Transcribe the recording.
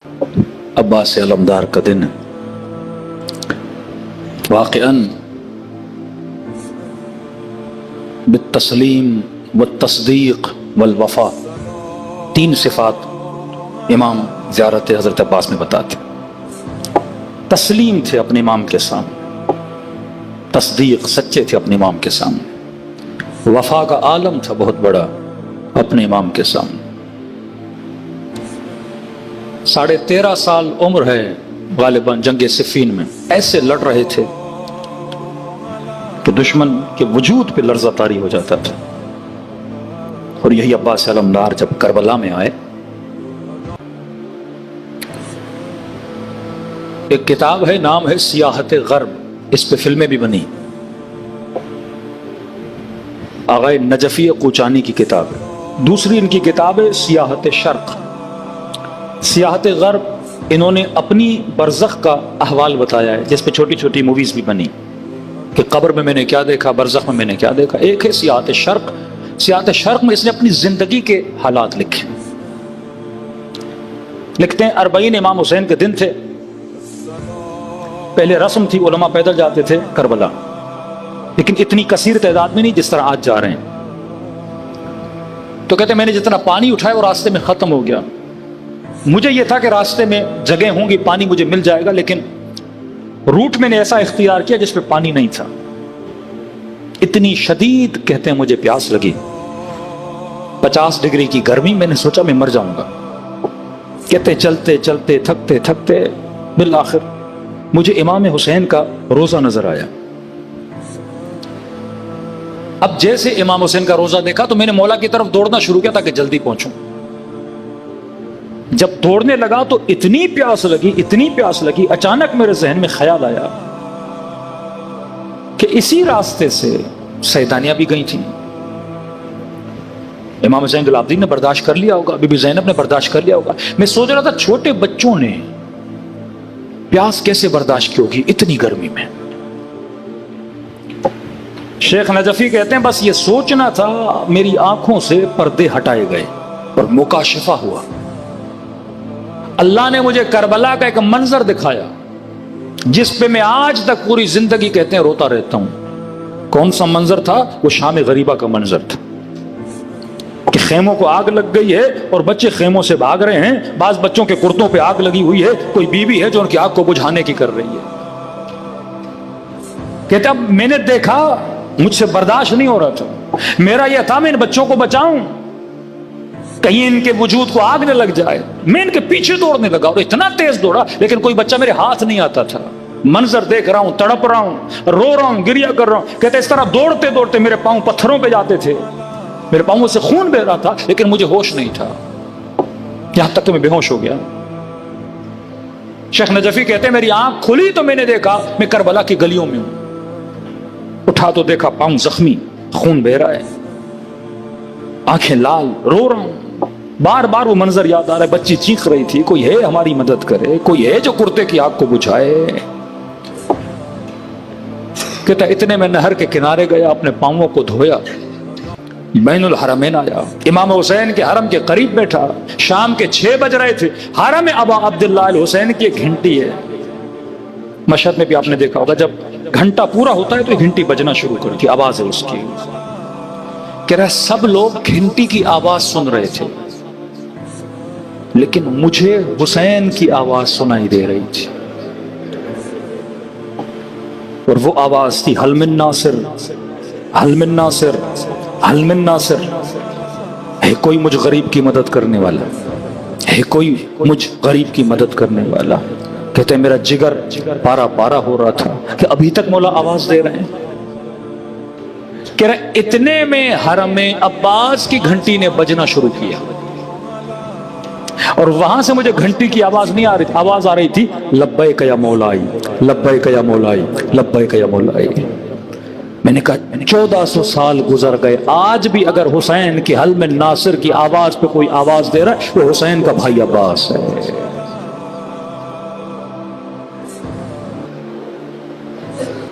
عباس علمدار کا دن واقعاً بالتسلیم والتصدیق والوفا تین صفات امام زیارت حضرت عباس میں بتاتے. تسلیم تھے اپنے امام کے سامنے، تصدیق سچے تھے اپنے امام کے سامنے، وفا کا عالم تھا بہت بڑا اپنے امام کے سامنے. 13.5 سال عمر ہے غالباً جنگ صفین میں، ایسے لڑ رہے تھے کہ دشمن کے وجود پہ لرزہ طاری ہو جاتا تھا. اور یہی عباس علمدار جب کربلا میں آئے، ایک کتاب ہے، نام ہے سیاحت غرب، اس پہ فلمیں بھی بنی، آغا نجفی کوچانی کی کتاب ہے. دوسری ان کی کتاب ہے سیاحت شرق. سیاحت غرب انہوں نے اپنی برزخ کا احوال بتایا ہے، جس پہ چھوٹی چھوٹی موویز بھی بنی کہ قبر میں نے کیا دیکھا، برزخ میں نے کیا دیکھا. ایک ہے سیاحت شرق. سیاحت شرق میں اس نے اپنی زندگی کے حالات لکھے. لکھتے ہیں 40 امام حسین کے دن تھے. پہلے رسم تھی، علماء پیدل جاتے تھے کربلا، لیکن اتنی کثیر تعداد میں نہیں جس طرح آج جا رہے ہیں. تو کہتے ہیں میں نے جتنا پانی اٹھایا وہ راستے میں ختم ہو گیا. مجھے یہ تھا کہ راستے میں جگہ ہوں گی، پانی مجھے مل جائے گا، لیکن روٹ میں نے ایسا اختیار کیا جس پہ پانی نہیں تھا. اتنی شدید کہتے ہیں مجھے پیاس لگی، 50 ڈگری کی گرمی، میں نے سوچا میں مر جاؤں گا. کہتے چلتے چلتے تھکتے تھکتے بالآخر مجھے امام حسین کا روزہ نظر آیا. اب جیسے امام حسین کا روزہ دیکھا تو میں نے مولا کی طرف دوڑنا شروع کیا تاکہ جلدی پہنچوں. جب دوڑنے لگا تو اتنی پیاس لگی، اچانک میرے ذہن میں خیال آیا کہ اسی راستے سے سیدانیاں بھی گئی تھیں. امام حسین العابدین نے برداشت کر لیا ہوگا، بی بی زینب نے برداشت کر لیا ہوگا. میں سوچ رہا تھا چھوٹے بچوں نے پیاس کیسے برداشت کی ہوگی اتنی گرمی میں. شیخ نجفی کہتے ہیں بس یہ سوچنا تھا، میری آنکھوں سے پردے ہٹائے گئے اور مکاشفہ ہوا. اللہ نے مجھے کربلا کا ایک منظر دکھایا جس پہ میں آج تک پوری زندگی کہتے ہیں روتا رہتا ہوں. کون سا منظر تھا؟ وہ شام غریبہ کا منظر تھا کہ خیموں کو آگ لگ گئی ہے اور بچے خیموں سے بھاگ رہے ہیں. بعض بچوں کے کرتوں پہ آگ لگی ہوئی ہے، کوئی بیوی ہے جو ان کی آگ کو بجھانے کی کر رہی ہے. کہتے اب میں نے دیکھا، مجھ سے برداشت نہیں ہو رہا تھا. میرا یہ تھا میں ان بچوں کو بچاؤں، کہیں ان کے وجود کو آگ نہ لگ جائے. میں ان کے پیچھے دوڑنے لگا اور اتنا تیز دوڑا لیکن کوئی بچہ میرے ہاتھ نہیں آتا تھا. منظر دیکھ رہا ہوں، تڑپ رہا ہوں، رو رہا ہوں، گریا کر رہا ہوں. کہتے اس طرح دوڑتے دوڑتے میرے پاؤں پتھروں پہ جاتے تھے، میرے پاؤں سے خون بہ رہا تھا لیکن مجھے ہوش نہیں تھا، یہاں تک کہ میں بے ہوش ہو گیا. شیخ نجفی کہتے ہیں میری آنکھ کھلی تو میں نے دیکھا میں کربلا کی گلیوں میں ہوں. اٹھا تو دیکھا پاؤں زخمی، خون بہ رہا ہے، آنکھیں لال، رو رہا ہوں. بار بار وہ منظر یاد آ رہا ہے. بچی چیخ رہی تھی کوئی ہے ہماری مدد کرے، کوئی ہے جو کرتے کی آگ کو بجھائے. کہتا اتنے میں نہر کے کنارے گیا، اپنے پاؤں کو دھویا، بین الحرمین آیا، امام حسین کے حرم کے قریب بیٹھا. شام کے 6 بج رہے تھے. حرم ابا عبداللہ الحسین کی ایک گھنٹی ہے، مشہد میں بھی آپ نے دیکھا ہوگا، جب گھنٹا پورا ہوتا ہے تو گھنٹی بجنا شروع کرتی، آواز ہے اس کی. کہہ رہا سب لوگ گھنٹی کی آواز سن رہے تھے لیکن مجھے حسین کی آواز سنائی دے رہی تھی، اور وہ آواز تھی حل من ناصر، حل من ناصر، حل من ناصر. ہے کوئی مجھ غریب کی مدد کرنے والا، ہے کوئی مجھ غریب کی مدد کرنے والا. کہتے ہیں میرا جگر پارا پارا ہو رہا تھا کہ ابھی تک مولا آواز دے رہے ہیں. کہہ رہے اتنے میں حرم عباس کی گھنٹی نے بجنا شروع کیا اور وہاں سے مجھے گھنٹی کی آواز نہیں آ رہی تھی، آواز آ رہی تھی لبیک یا مولائی، لبیک یا مولائی، لبیک یا مولائی. میں نے کہا 1400 سال گزر گئے، آج بھی اگر حسین کی حل من ناصر کی آواز پہ کوئی آواز دے رہا ہے وہ حسین کا بھائی عباس ہے.